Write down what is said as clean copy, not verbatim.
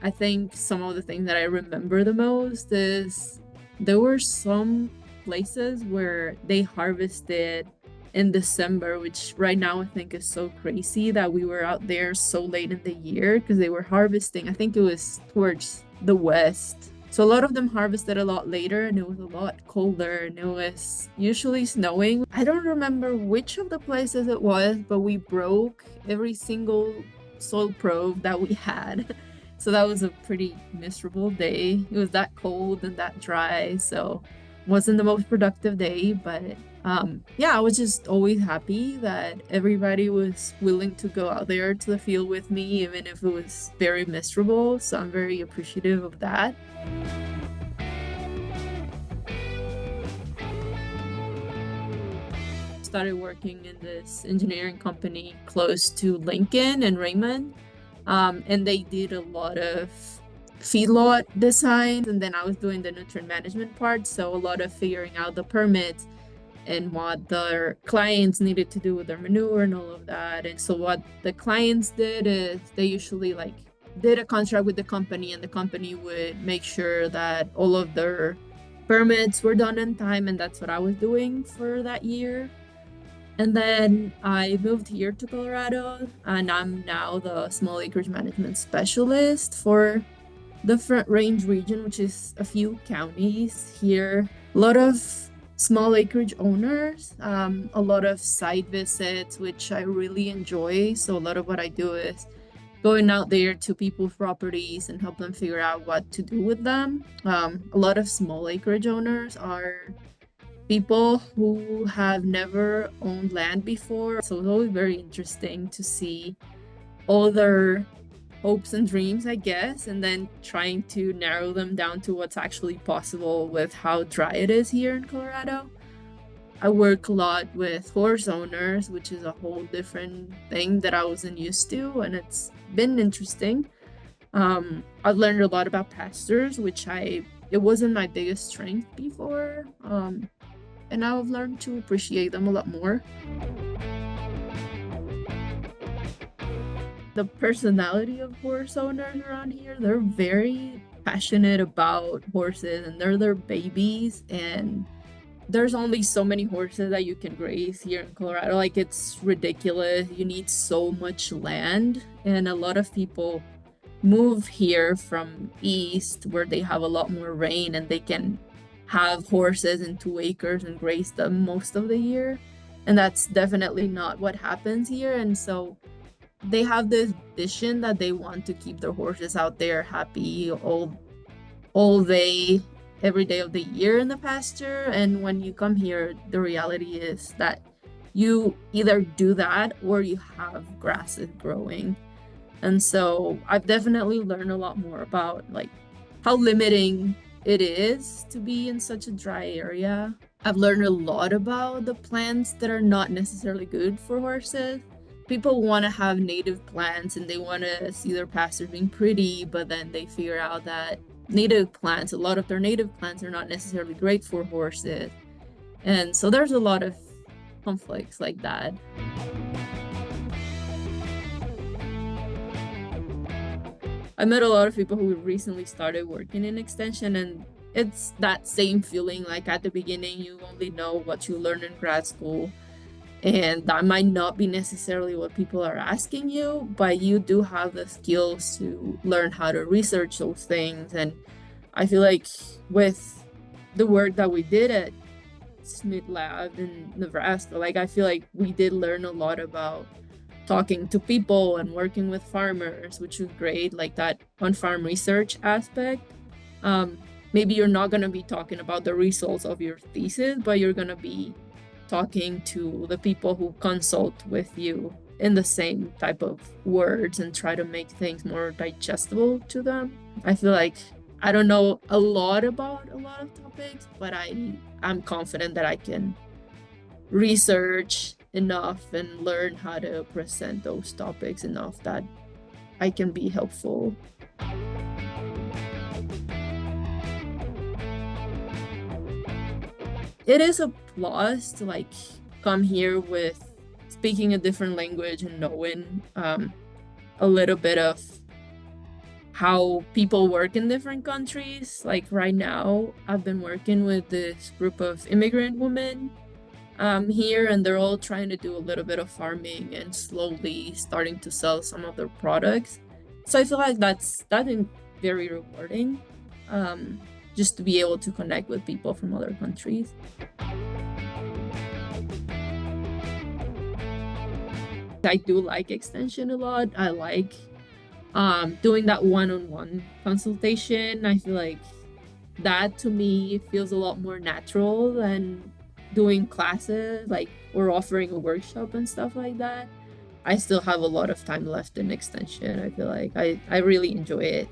I think some of the things that I remember the most is there were some places where they harvested in December, which right now I think is so crazy that we were out there so late in the year because they were harvesting. I think it was towards the west. So a lot of them harvested a lot later and it was a lot colder and it was usually snowing. I don't remember which of the places it was, but we broke every single soil probe that we had. So that was a pretty miserable day. It was that cold and that dry, so wasn't the most productive day, but yeah, I was just always happy that everybody was willing to go out there to the field with me, even if it was very miserable. So I'm very appreciative of that. Started working in this engineering company close to Lincoln and Raymond. And they did a lot of feedlot designs, and then I was doing the nutrient management part, so a lot of figuring out the permits and what their clients needed to do with their manure and all of that. And so what the clients did is they usually like did a contract with the company, and the company would make sure that all of their permits were done in time, and that's what I was doing for that year. And then I moved here to Colorado, and I'm now the Small Acreage Management Specialist for the Front Range region, which is a few counties here. A lot of small acreage owners, a lot of site visits, which I really enjoy. So a lot of what I do is going out there to people's properties and help them figure out what to do with them. A lot of small acreage owners are people who have never owned land before. So it's always very interesting to see all their hopes and dreams, I guess, and then trying to narrow them down to what's actually possible with how dry it is here in Colorado. I work a lot with horse owners, which is a whole different thing that I wasn't used to, and it's been interesting. I've learned a lot about pastures, which it wasn't my biggest strength before. And now I've learned to appreciate them a lot more. The personality of horse owners around here, they're very passionate about horses and they're their babies. And there's only so many horses that you can graze here in Colorado. Like, it's ridiculous. You need so much land. And a lot of people move here from east where they have a lot more rain and they can have horses in 2 acres and graze them most of the year. And that's definitely not what happens here. And so they have this vision that they want to keep their horses out there happy all day, every day of the year in the pasture. And when you come here, the reality is that you either do that or you have grasses growing. And so I've definitely learned a lot more about like how limiting it is to be in such a dry area. I've learned a lot about the plants that are not necessarily good for horses. People want to have native plants and they want to see their pastures being pretty, but then they figure out that native plants, a lot of their native plants are not necessarily great for horses. And so there's a lot of conflicts like that. I met a lot of people who recently started working in extension, and it's that same feeling. Like at the beginning, you only know what you learn in grad school, and that might not be necessarily what people are asking you, but you do have the skills to learn how to research those things. And I feel like with the work that we did at Schmidt Lab in Nebraska, like I feel like we did learn a lot about talking to people and working with farmers, which was great, like that on-farm research aspect. Maybe you're not going to be talking about the results of your thesis, but you're going to be talking to the people who consult with you in the same type of words and try to make things more digestible to them. I feel like I don't know a lot about a lot of topics, but I'm confident that I can research enough and learn how to present those topics enough that I can be helpful. It is a plus to like come here with speaking a different language and knowing a little bit of how people work in different countries. Like right now, I've been working with this group of immigrant women here, and they're all trying to do a little bit of farming and slowly starting to sell some of their products. So I feel like that's been very rewarding, just to be able to connect with people from other countries. I do like extension a lot. I like doing that one-on-one consultation. I feel like that to me feels a lot more natural than doing classes, like, or offering a workshop and stuff like that. I still have a lot of time left in extension. I feel like I really enjoy it.